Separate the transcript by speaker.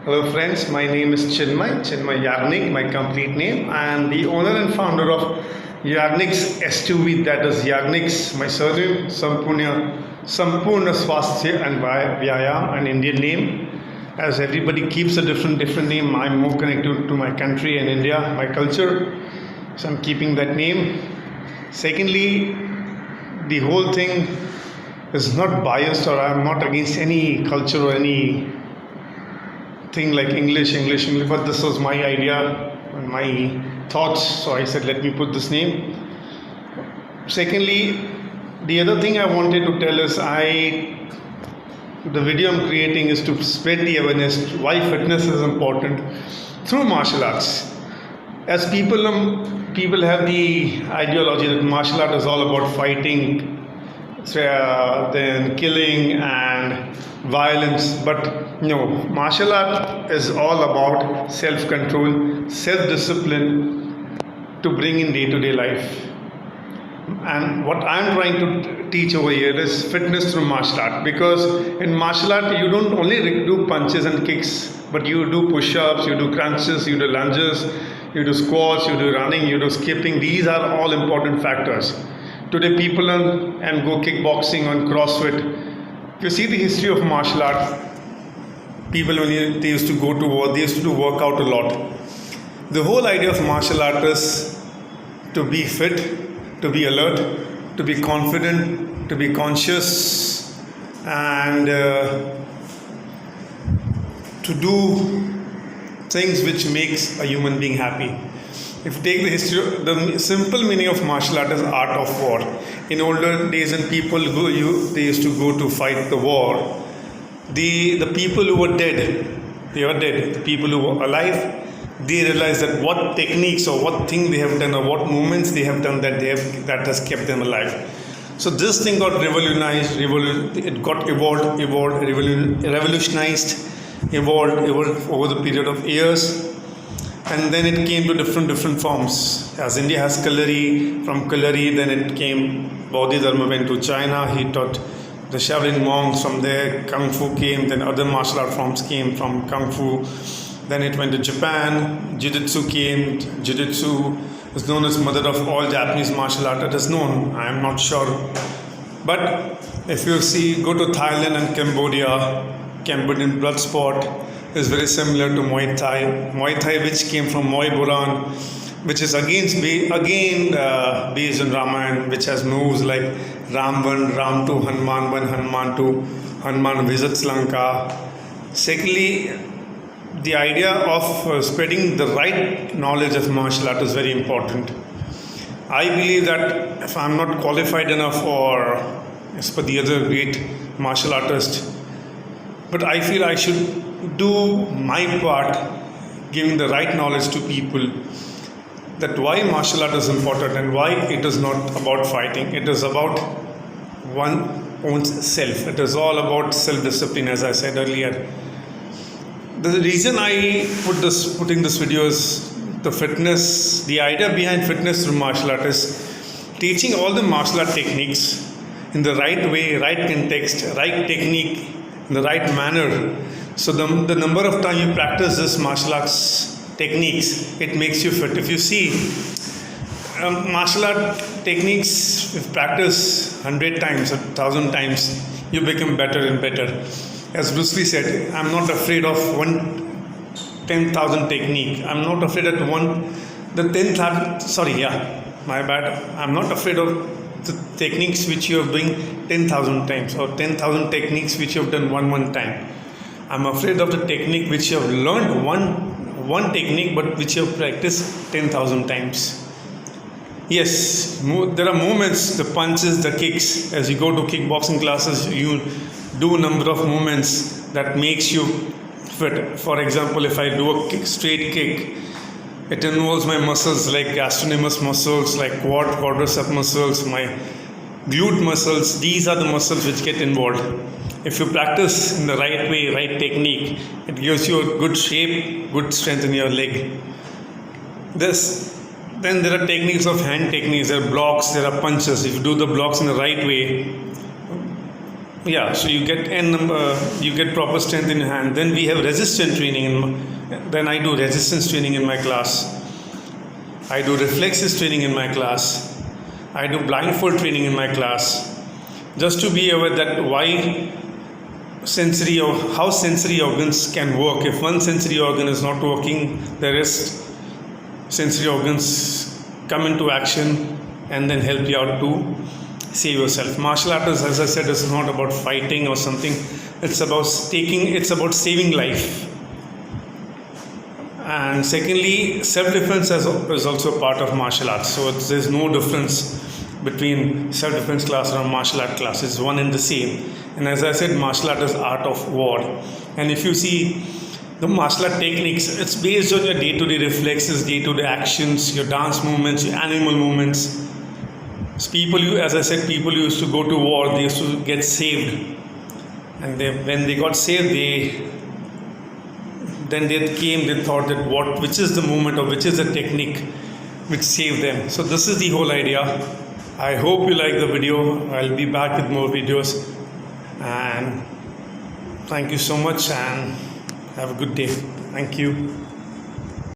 Speaker 1: Hello friends, my name is Chinmay Yagnik, my complete name. I am the owner and founder of Yagnik's S2V, that is Yagnik's, my surname, Sampurna Swasthya and Vyayam, an Indian name. As everybody keeps a different name, I'm more connected to my country and India, my culture. So I'm keeping that name. Secondly, the whole thing is not biased, or I'm not against any culture or any thing like English, but this was my idea and my thoughts, so I said, let me put this name. Secondly, the other thing I wanted to tell is the video I'm creating is to spread the awareness why fitness is important through martial arts. As people have the ideology that martial art is all about fighting, then killing and violence, but no, martial art is all about self-control, self-discipline to bring in day-to-day life. And what I'm trying to teach over here is fitness through martial art, because in martial art you don't only do punches and kicks, but you do push-ups, you do crunches, you do lunges, you do squats, you do running, you do skipping. These are all important factors. Today people learn and go kickboxing and CrossFit. If you see the history of martial art, people when they used to go to war, they used to work out a lot. The whole idea of martial art is to be fit, to be alert, to be confident, to be conscious, and to do things which makes a human being happy. If you take the history, the simple meaning of martial art is art of war. In older days, when they used to go to fight the war, the people who were dead, they were dead. The people who were alive, they realized that what techniques or what thing they have done or what movements they have done that has kept them alive. So this thing got revolutionized, it got revolutionized, evolved over the period of years. And then it came to different forms. As India has Kalari, from Kalari then it came, Bodhidharma went to China, he taught the Shaolin monks. From there Kung Fu came, then other martial art forms came from Kung Fu. Then it went to Japan, Jiu-Jitsu came. Jiu-Jitsu is known as mother of all Japanese martial art. It is known, I am not sure. But if you see, go to Thailand and Cambodian blood sport is very similar to Muay Thai. Muay Thai, which came from Muay Buran, which is again based on Ramayana, which has moves like Ram 1, Ram 2, Hanuman 1, Hanuman 2, Hanuman visits Lanka. Secondly, the idea of spreading the right knowledge of martial art is very important. I believe that if I'm not qualified enough or as per the other great martial artist, but I feel I should do my part, giving the right knowledge to people that why martial art is important and why it is not about fighting. It is about one own self. It is all about self-discipline, as I said earlier. The reason I putting this video is the idea behind fitness through martial art is teaching all the martial art techniques in the right way, right context, right technique, in the right manner. So the number of times you practice this martial arts techniques, it makes you fit. If you see martial art techniques, if practice 100 times or 1,000 times, you become better and better. As Bruce Lee said, I'm not afraid of 10,000 technique. I'm not afraid of I'm not afraid of the techniques which you are doing 10,000 times or 10,000 techniques which you have done one time. I'm afraid of the technique which you have learned one technique but which you have practiced 10,000 times. Yes, there are movements, the punches, the kicks. As you go to kickboxing classes, you do a number of movements that makes you fit. For example, if I do a straight kick, it involves my muscles like gastrocnemius muscles, like quadricep muscles, my glute muscles. These are the muscles which get involved. If you practice in the right way, right technique, it gives you a good shape, good strength in your leg. Then there are techniques of hand techniques, there are blocks, there are punches. If you do the blocks in the right way, Yeah, so you get n number, you get proper strength in your hand. Then we have resistance training. Then I do resistance training in my class. I do reflexes training in my class. I do blindfold training in my class. Just to be aware that why sensory or how sensory organs can work. If one sensory organ is not working, the rest sensory organs come into action and then help you out to save yourself. Martial art is, as I said, is not about fighting or something. It's about saving life. And secondly, self-defense is also part of martial arts. So there's no difference between self-defense class or martial art class. It's one and the same. And as I said, martial art is art of war. And if you see the martial art techniques, it's based on your day-to-day reflexes, day-to-day actions, your dance movements, your animal movements. So as I said, people used to go to war, they used to get saved. And when they got saved, they thought that which is the movement or which is the technique which saved them. So this is the whole idea. I hope you like the video. I'll be back with more videos. And thank you so much and have a good day. Thank you.